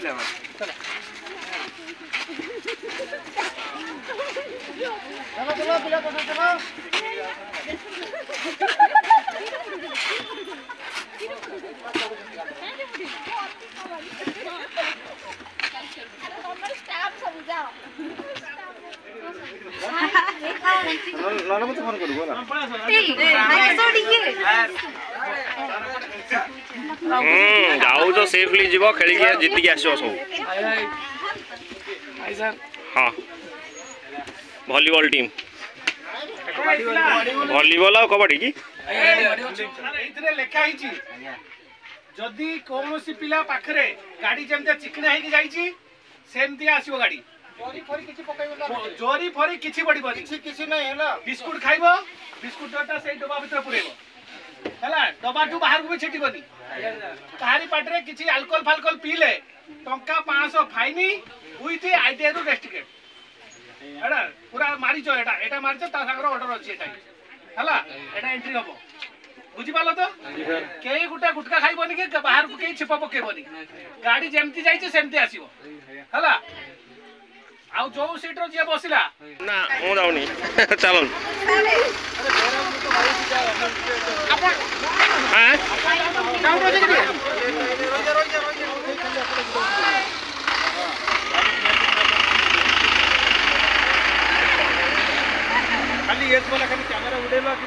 पिला चलो चलो पिला चलो चलो नाना मत फोन करू बोला जाऊ तो सेफली जीव खेल जीतिक आसो सब हाँ वॉलीबॉल टीम वॉलीबॉल आ कबड्डी की लेखा जदि कौन सी पिला पाखरे गाड़ी जमते चिकना है जाइए सेमती आसो गाड़ी जोरी फरी किछि पड़बनी किछि नहीं हैला बिस्कुट खाइबो बिस्कुट डटा से डब्बा भीतर पुरेबो हैला डब्बा टू बाहर को भी छिटिबनी तारी पाटरे किछि अल्कोहल फाल्कोहल पीले टंका 500 फाइनी विथ आईटीआई रो रेस्ट्रिक्टेड हैला पूरा मारी जो एटा मारछ ता संगर ऑर्डर अछि एटा हैला एटा एंट्री हबो बुझी पालो तो केई गुटा गुटका खाइबनी के बाहर को केई छिपा पकेबनी गाड़ी जेमती जाइछ सेमती आसीबो हैला आउ जो सीट रो जे बसिला ना मु जाउनी चलो हां डाउन रो जगह खाली एस वाला खाली कैमरा उड़ेला कि